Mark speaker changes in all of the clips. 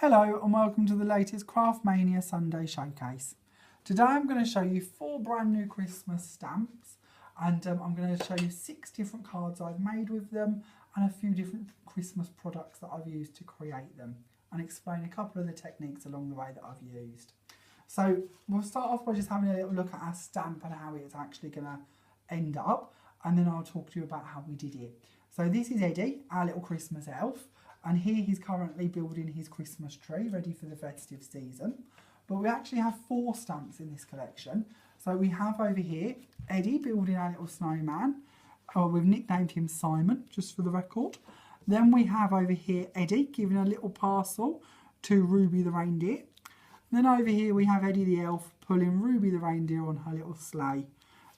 Speaker 1: Hello and welcome to the latest Craft Mania Sunday Showcase. Today I'm going to show you 4 brand new Christmas stamps and I'm going to show you 6 different cards I've made with them and a few different Christmas products that I've used to create them and explain a couple of the techniques along the way that I've used. So we'll start off by just having a little look at our stamp and how it's actually going to end up, and then I'll talk to you about how we did it. So this is Eddie, our little Christmas elf. And here he's currently building his Christmas tree, ready for the festive season. But we actually have 4 stamps in this collection. So we have over here, Eddie building our little snowman. We've nicknamed him Simon, just for the record. Then we have over here, Eddie giving a little parcel to Ruby the reindeer. Then over here we have Eddie the elf pulling Ruby the reindeer on her little sleigh.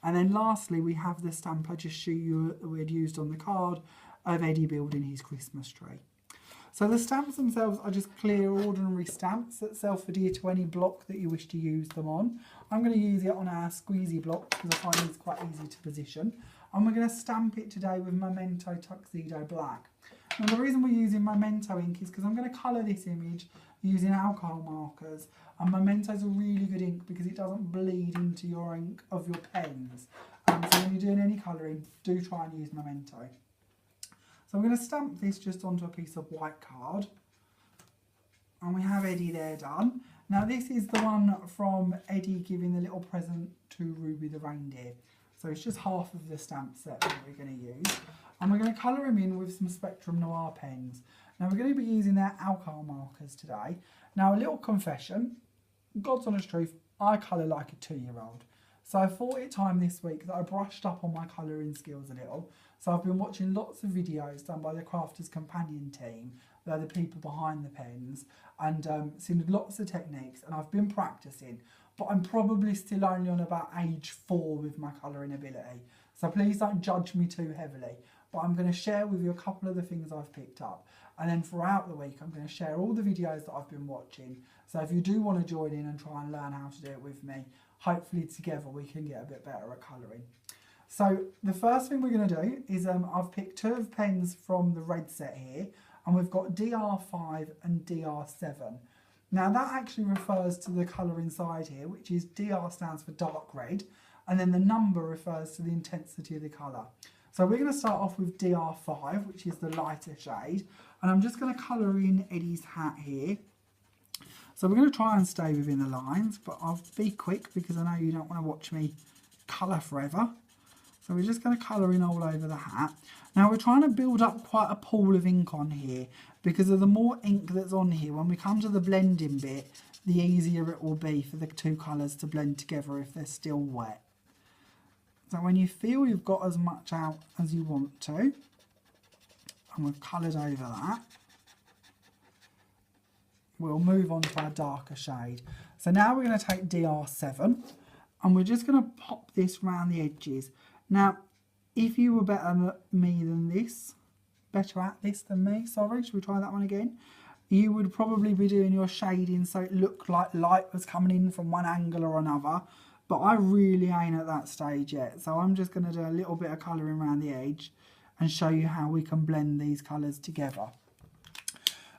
Speaker 1: And then lastly we have the stamp I just showed you that we had used on the card of Eddie building his Christmas tree. So the stamps themselves are just clear ordinary stamps that self-adhere to any block that you wish to use them on. I'm going to use it on our squeezy block because I find it's quite easy to position. And we're going to stamp it today with Memento Tuxedo Black. Now the reason we're using Memento ink is because I'm going to colour this image using alcohol markers. And Memento is a really good ink because it doesn't bleed into your ink of your pens. So when you're doing any colouring, do try and use Memento. So I'm going to stamp this just onto a piece of white card. And we have Eddie there done. Now this is the one from Eddie giving the little present to Ruby the reindeer. So it's just half of the stamp set that we're going to use. And we're going to colour him in with some Spectrum Noir pens. Now we're going to be using their alcohol markers today. Now a little confession, God's honest truth, I colour like a 2-year-old. So I thought it time this week that I brushed up on my colouring skills a little. So I've been watching lots of videos done by the Crafters Companion team. They're the people behind the pens, and seen lots of techniques, and I've been practising. But I'm probably still only on about age 4 with my colouring ability. So please don't judge me too heavily. But I'm going to share with you a couple of the things I've picked up. And then throughout the week, I'm going to share all the videos that I've been watching. So if you do want to join in and try and learn how to do it with me, hopefully together we can get a bit better at colouring. So the first thing we're going to do is I've picked 2 pens from the red set here, and we've got DR5 and DR7. Now that actually refers to the colour inside here, which is DR stands for dark red, and then the number refers to the intensity of the colour. So we're going to start off with DR5, which is the lighter shade, and I'm just going to colour in Eddie's hat here. So we're going to try and stay within the lines, but I'll be quick because I know you don't want to watch me colour forever. So we're just going to colour in all over the hat. Now we're trying to build up quite a pool of ink on here because of the more ink that's on here, when we come to the blending bit, the easier it will be for the 2 colours to blend together if they're still wet. So when you feel you've got as much out as you want to, and we've coloured over that, we'll move on to our darker shade. So now we're going to take DR7 and we're just going to pop this around the edges. Now, if you were better at me than this, better at this than me, sorry, should we try that one again? You would probably be doing your shading so it looked like light was coming in from one angle or another, but I really ain't at that stage yet. So I'm just going to do a little bit of colouring around the edge and show you how we can blend these colours together.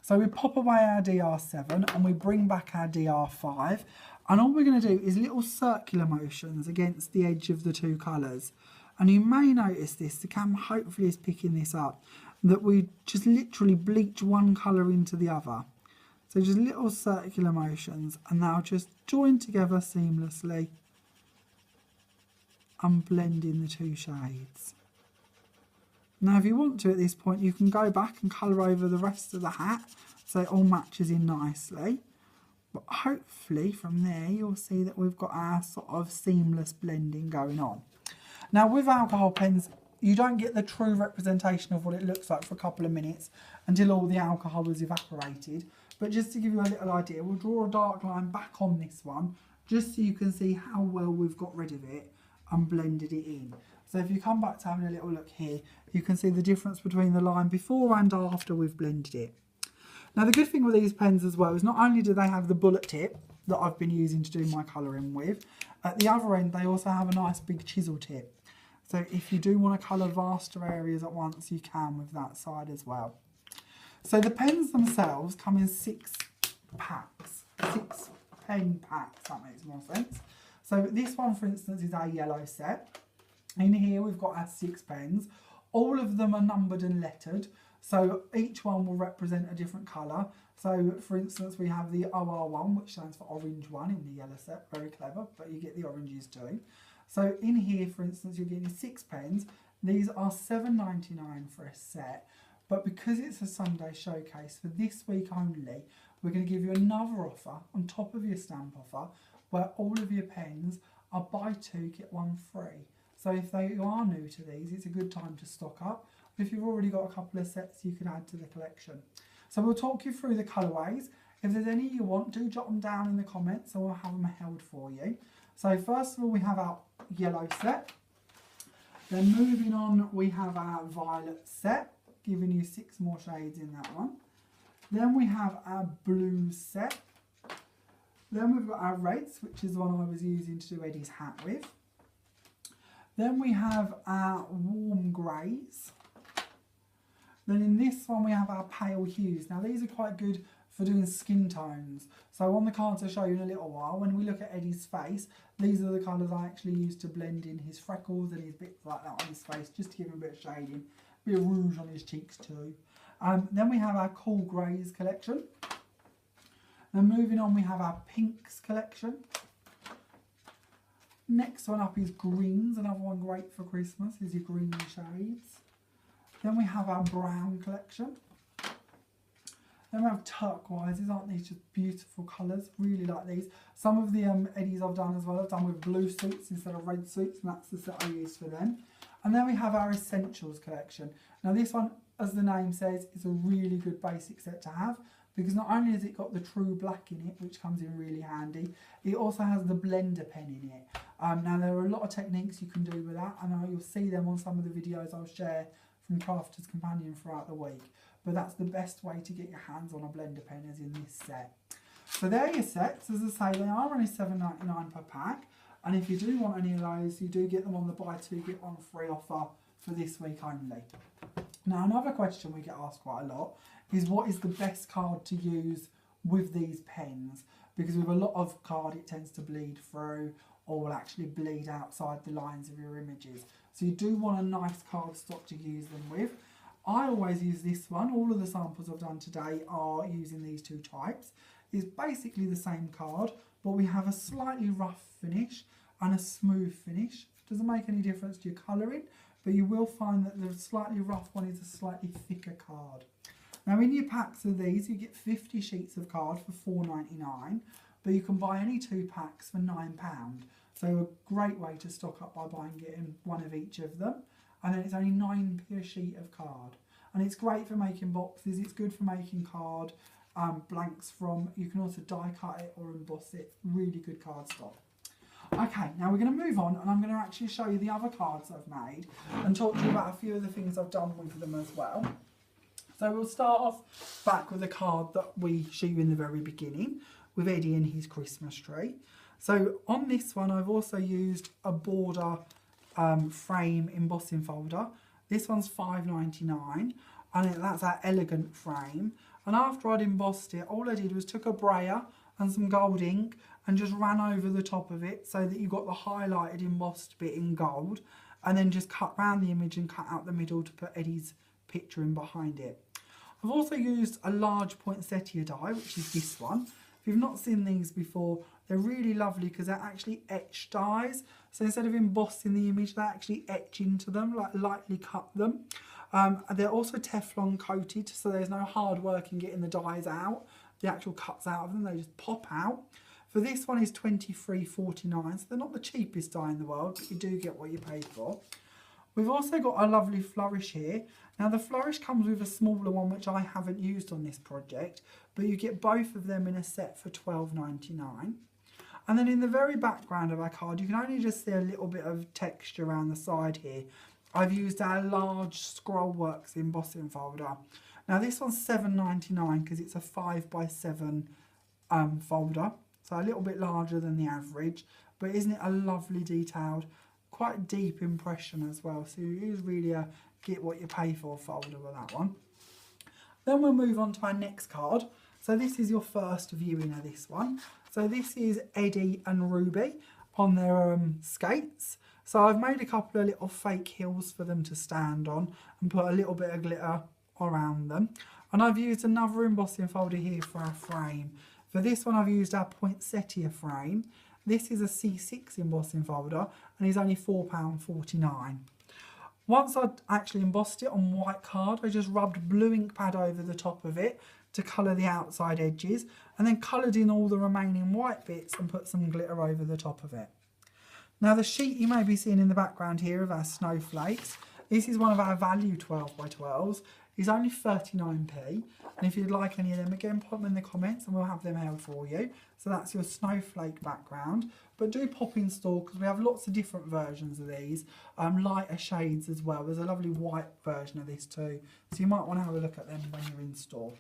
Speaker 1: So we pop away our DR7 and we bring back our DR5, and all we're going to do is little circular motions against the edge of the 2 colours. And you may notice this, the camera hopefully is picking this up, that we just literally bleach one colour into the other. So just little circular motions, and they'll just join together seamlessly and blend in the 2 shades. Now if you want to at this point, you can go back and colour over the rest of the hat so it all matches in nicely. But hopefully from there you'll see that we've got our sort of seamless blending going on. Now with alcohol pens, you don't get the true representation of what it looks like for a couple of minutes until all the alcohol has evaporated. But just to give you a little idea, we'll draw a dark line back on this one just so you can see how well we've got rid of it and blended it in. So if you come back to having a little look here, you can see the difference between the line before and after we've blended it. Now the good thing with these pens as well is not only do they have the bullet tip that I've been using to do my colouring with, at the other end they also have a nice big chisel tip. So if you do want to colour vaster areas at once, you can with that side as well. So the pens themselves come in 6 packs, 6 pen packs, that makes more sense. So this one, for instance, is our yellow set. In here we've got our 6 pens. All of them are numbered and lettered, so each one will represent a different colour. So for instance, we have the OR1, which stands for orange one in the yellow set, very clever, but you get the oranges too. So in here, for instance, you're getting 6 pens. These are $7.99 for a set, but because it's a Sunday showcase, for this week only, we're going to give you another offer on top of your stamp offer, where all of your pens are buy 2, get 1 free. So if you are new to these, it's a good time to stock up. If you've already got a couple of sets, you can add to the collection. So we'll talk you through the colourways. If there's any you want, do jot them down in the comments and we'll have them held for you. So first of all, we have our yellow set. Then moving on, we have our violet set, giving you 6 more shades in that one. Then we have our blue set. Then we've got our reds, which is the one I was using to do Eddy's hat with. Then we have our warm greys. Then in this one we have our pale hues. Now these are quite good for doing skin tones. So on the cards I'll show you in a little while, when we look at Eddy's face, these are the colours I actually use to blend in his freckles and his bits like that on his face, just to give him a bit of shading. A bit of rouge on his cheeks too. Then we have our cool greys collection. Then moving on, we have our pinks collection. Next one up is greens, another one great for Christmas is your green shades. Then we have our brown collection. Then we have turquoises, aren't these just beautiful colours? Really like these. Some of the Eddies I've done as well, I've done with blue suits instead of red suits, and that's the set I use for them. And then we have our essentials collection. Now this one, as the name says, is a really good basic set to have, because not only has it got the true black in it, which comes in really handy, it also has the blender pen in it. Now there are a lot of techniques you can do with that, and you'll see them on some of the videos I'll share from Crafter's Companion throughout the week. But that's the best way to get your hands on a blender pen, is in this set. So there are your sets. As I say, they are only $7.99 per pack, and if you do want any of those, you do get them on the buy 2 get 1 free offer for this week only. Now another question we get asked quite a lot is, what is the best card to use with these pens? Because with a lot of card it tends to bleed through or will actually bleed outside the lines of your images. So you do want a nice card stock to use them with. I always use this one. All of the samples I've done today are using these 2 types. It's basically the same card, but we have a slightly rough finish and a smooth finish. Doesn't make any difference to your colouring, but you will find that the slightly rough one is a slightly thicker card. Now in your packs of these, you get 50 sheets of card for $4.99, but you can buy any 2 packs for £9. So a great way to stock up by getting one of each of them. And then it's only 9p a sheet of card. And it's great for making boxes, it's good for making card blanks from. You can also die cut it or emboss it. Really good card stock. Okay, now we're going to move on, and I'm going to actually show you the other cards I've made and talk to you about a few of the things I've done with them as well. So we'll start off back with a card that we show you in the very beginning with Eddy and his Christmas tree. So on this one I've also used a border frame embossing folder. This one's $5.99 and that's our elegant frame. And after I'd embossed it, all I did was took a brayer and some gold ink and just ran over the top of it so that you got the highlighted embossed bit in gold, and then just cut round the image and cut out the middle to put Eddy's picture in behind it. I've also used a large poinsettia die, which is this one. If you've not seen these before, they're really lovely because they're actually etched dies. So instead of embossing the image, they actually etch into them, like lightly cut them. They're also Teflon coated, so there's no hard work in getting the dies out. The actual cuts out of them, they just pop out. For this one is $23.49, so they're not the cheapest die in the world, but you do get what you pay for. We've also got a lovely flourish here. Now the flourish comes with a smaller one, which I haven't used on this project, but you get both of them in a set for $12.99. And then in the very background of our card, you can only just see a little bit of texture around the side here. I've used our large Scrollworks embossing folder. Now this one's $7.99 because it's a 5x7 folder, so a little bit larger than the average, but isn't it a lovely detailed, quite deep impression as well, so it is really a get what you pay for folder with that one. Then we'll move on to our next card. So this is your first viewing of this one. So this is Eddie and Ruby on their skates. So I've made a couple of little fake hills for them to stand on and put a little bit of glitter around them. And I've used another embossing folder here for our frame. For this one I've used our poinsettia frame. This is a C6 embossing folder and is only £4.49. Once I'd actually embossed it on white card, I just rubbed blue ink pad over the top of it to colour the outside edges, and then coloured in all the remaining white bits and put some glitter over the top of it. Now the sheet you may be seeing in the background here of our snowflakes, this is one of our value 12x12s, is only 39p, and if you'd like any of them, again put them in the comments and we'll have them held for you. So that's your snowflake background, but do pop in store because we have lots of different versions of these, lighter shades as well. There's a lovely white version of this too, so you might want to have a look at them when you're in store.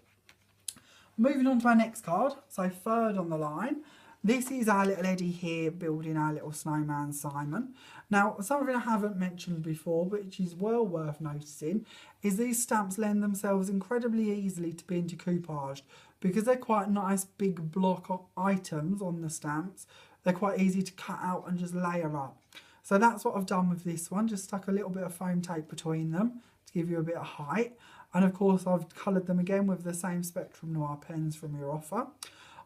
Speaker 1: Moving on to our next card, so third on the line. This is our little Eddie here building our little snowman Simon. Now, something I haven't mentioned before, but which is well worth noticing, is these stamps lend themselves incredibly easily to being decoupaged because they're quite nice big block of items on the stamps. They're quite easy to cut out and just layer up. So that's what I've done with this one, just stuck a little bit of foam tape between them to give you a bit of height. And of course I've coloured them again with the same Spectrum Noir pens from your offer.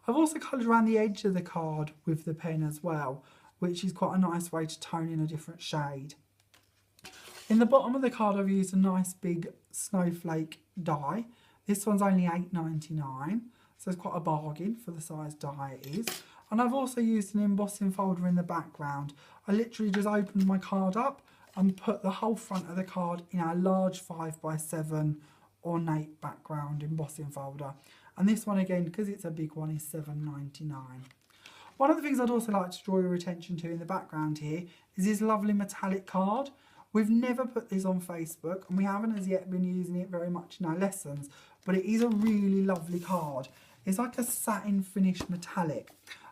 Speaker 1: I've also coloured around the edge of the card with the pen as well, which is quite a nice way to tone in a different shade. In the bottom of the card I've used a nice big snowflake die. This one's only £8.99, so it's quite a bargain for the size die it is. And I've also used an embossing folder in the background. I literally just opened my card up and put the whole front of the card in our large 5x7 ornate background embossing folder. And this one again, because it's a big one, is £7.99. One of the things I'd also like to draw your attention to in the background here is this lovely metallic card. We've never put this on Facebook and we haven't as yet been using it very much in our lessons, but it is a really lovely card. It's like a satin finished metallic.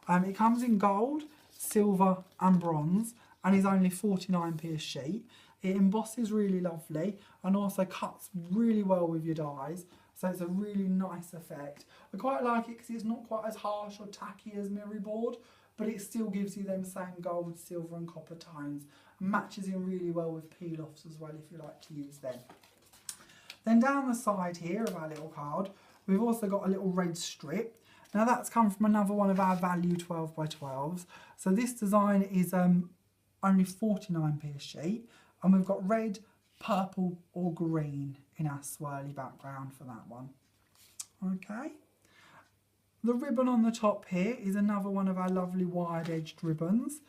Speaker 1: It comes in gold, silver and bronze and is only 49p a sheet. It embosses really lovely and also cuts really well with your dies. So it's a really nice effect. I quite like it because it's not quite as harsh or tacky as Mirror Board, but it still gives you them same gold, silver and copper tones. And matches in really well with peel-offs as well if you like to use them. Then down the side here of our little card, we've also got a little red strip. Now that's come from another one of our value 12x12s. So this design is only 49p a sheet. And we've got red, purple or green in our swirly background for that one. Okay. The ribbon on the top here is another one of our lovely wide edged ribbons.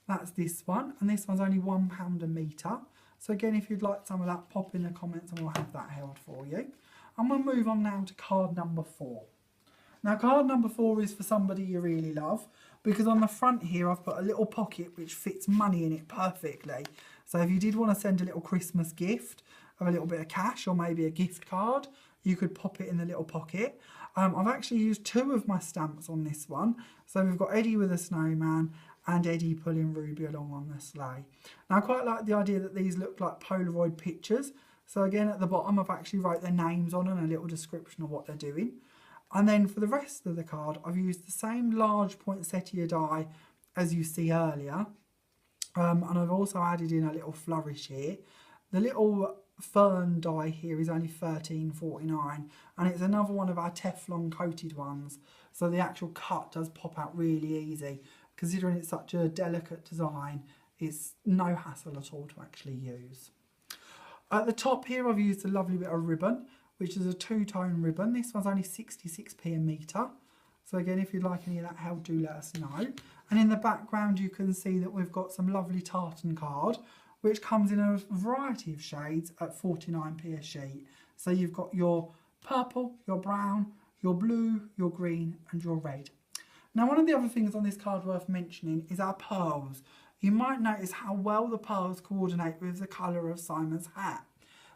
Speaker 1: That's this one, and this one's only £1 a metre. So again, if you'd like some of that, pop in the comments and we'll have that held for you. And we'll move on now to card number 4. Now card number 4 is for somebody you really love, because on the front here I've put a little pocket which fits money in it perfectly. So if you did want to send a little Christmas gift of a little bit of cash or maybe a gift card, you could pop it in the little pocket. I've actually used 2 of my stamps on this one. So we've got Eddie with a snowman and Eddie pulling Ruby along on the sleigh. Now I quite like the idea that these look like Polaroid pictures. So again at the bottom I've actually wrote their names on and a little description of what they're doing. And then for the rest of the card I've used the same large poinsettia die as you see earlier. And I've also added in a little flourish here. The little fern die here is only £13.49 and it's another one of our Teflon coated ones. So the actual cut does pop out really easy. Considering it's such a delicate design, it's no hassle at all to actually use. At the top here I've used a lovely bit of ribbon, which is a 2-tone ribbon. This one's only 66p a metre. So again, if you'd like any of that help, do let us know. And in the background you can see that we've got some lovely tartan card, which comes in a variety of shades at 49p a sheet. So you've got your purple, your brown, your blue, your green and your red. Now one of the other things on this card worth mentioning is our pearls. You might notice how well the pearls coordinate with the colour of Simon's hat.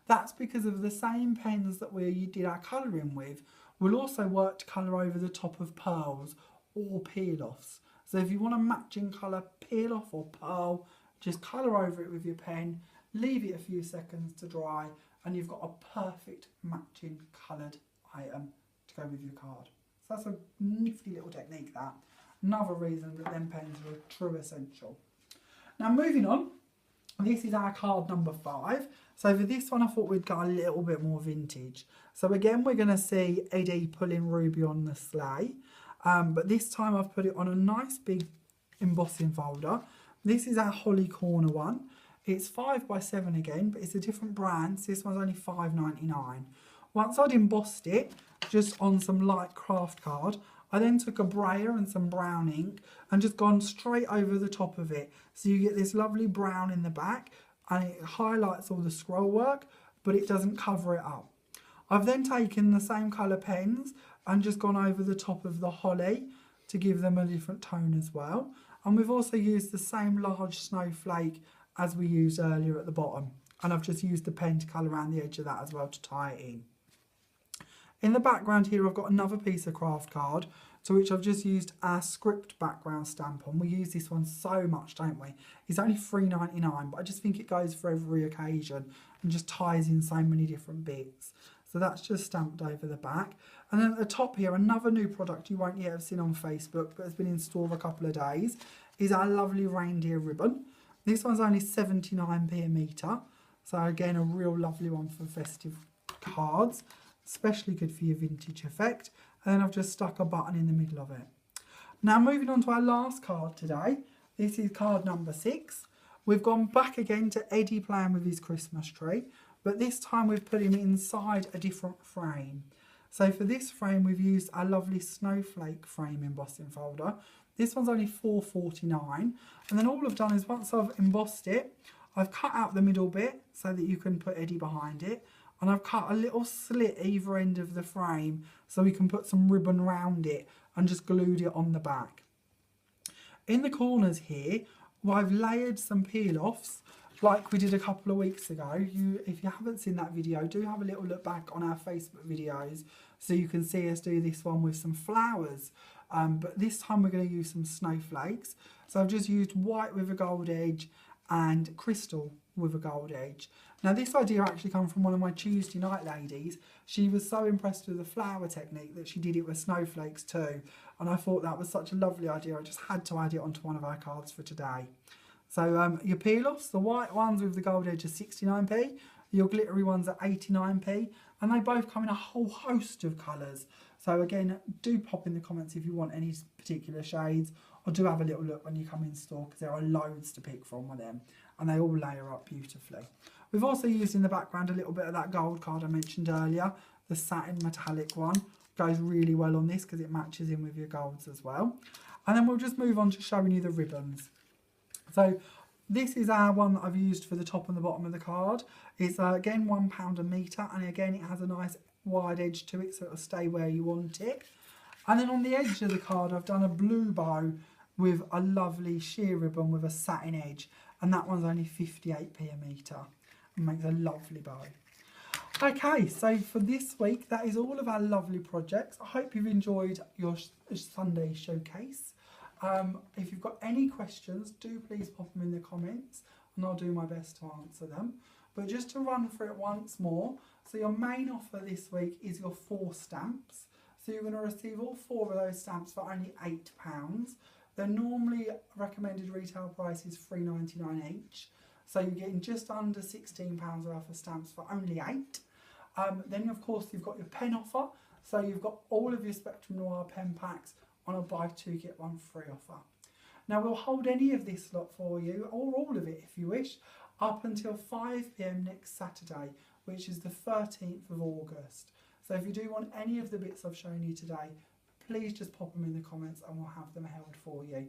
Speaker 1: That's because of the same pens that we did our colouring with will also work to colour over the top of pearls or peel-offs. So if you want a matching colour peel-off or pearl, just colour over it with your pen, leave it a few seconds to dry and you've got a perfect matching coloured item to go with your card. So that's a nifty little technique, that. Another reason that them pens are a true essential. Now moving on, this is our card number 5. So for this one I thought we'd go a little bit more vintage. So again we're going to see Eddie pulling Ruby on the sleigh. But this time I've put it on a nice big embossing folder. This is our Holly Corner one. It's 5x7 again, but it's a different brand. So this one's only £5.99. Once I'd embossed it just on some light craft card, I then took a brayer and some brown ink and just gone straight over the top of it. So you get this lovely brown in the back and it highlights all the scroll work, but it doesn't cover it up. I've then taken the same colour pens and just gone over the top of the holly to give them a different tone as well. And we've also used the same large snowflake as we used earlier at the bottom. And I've just used the pen to colour around the edge of that as well to tie it in. In the background here I've got another piece of craft card to which I've just used our script background stamp on. We use this one so much, don't we? It's only £3.99, but I just think it goes for every occasion and just ties in so many different bits. So that's just stamped over the back. And then at the top here, another new product you won't yet have seen on Facebook, but has been in store for a couple of days, is our lovely reindeer ribbon. This one's only 79p a metre. So again, a real lovely one for festive cards. Especially good for your vintage effect. And then I've just stuck a button in the middle of it. Now moving on to our last card today. This is card number 6. We've gone back again to Eddie playing with his Christmas tree, but this time we've put him inside a different frame. So for this frame we've used our lovely snowflake frame embossing folder. This one's only £4.49, and then all I've done is once I've embossed it, I've cut out the middle bit so that you can put Eddie behind it. And I've cut a little slit either end of the frame so we can put some ribbon around it and just glued it on the back. In the corners here, I've layered some peel-offs like we did a couple of weeks ago. If you haven't seen that video, do have a little look back on our Facebook videos so you can see us do this one with some flowers. But this time we're going to use some snowflakes. So I've just used white with a gold edge and crystal with a gold edge. Now this idea actually come from one of my Tuesday night ladies. She was so impressed with the flower technique that she did it with snowflakes too. And I thought that was such a lovely idea. I just had to add it onto one of our cards for today. So your peel-offs, the white ones with the gold edge are 69p. Your glittery ones are 89p. And they both come in a whole host of colours. So again, do pop in the comments if you want any particular shades. Or do have a little look when you come in store because there are loads to pick from with them. And they all layer up beautifully. We've also used in the background a little bit of that gold card I mentioned earlier. The satin metallic one goes really well on this because it matches in with your golds as well. And then we'll just move on to showing you the ribbons. So this is our one that I've used for the top and the bottom of the card. It's again £1 a metre, and again it has a nice wide edge to it so it'll stay where you want it. And then on the edge of the card I've done a blue bow with a lovely sheer ribbon with a satin edge, and that one's only 58p a metre and makes a lovely bow. Okay, so for this week that is all of our lovely projects. I hope you've enjoyed your Sunday showcase. If you've got any questions, do please pop them in the comments and I'll do my best to answer them. But just to run through it once more, so your main offer this week is your 4 stamps. So you're going to receive all 4 of those stamps for only £8. Their normally recommended retail price is £3.99 each. So you're getting just under £16 worth of stamps for only 8. Then of course you've got your pen offer. So you've got all of your Spectrum Noir pen packs on a buy 2 get 1 free offer. Now we'll hold any of this lot for you, or all of it if you wish, up until 5 PM next Saturday, which is the 13th of August. So if you do want any of the bits I've shown you today, please just pop them in the comments and we'll have them held for you.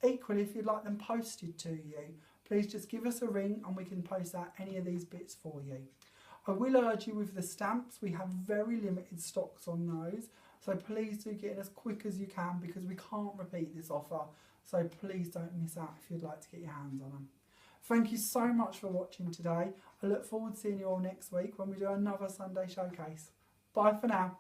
Speaker 1: Equally, if you'd like them posted to you, please just give us a ring and we can post out any of these bits for you. I will urge you with the stamps, we have very limited stocks on those, so please do get in as quick as you can because we can't repeat this offer, so please don't miss out if you'd like to get your hands on them. Thank you so much for watching today. I look forward to seeing you all next week when we do another Sunday showcase. Bye for now.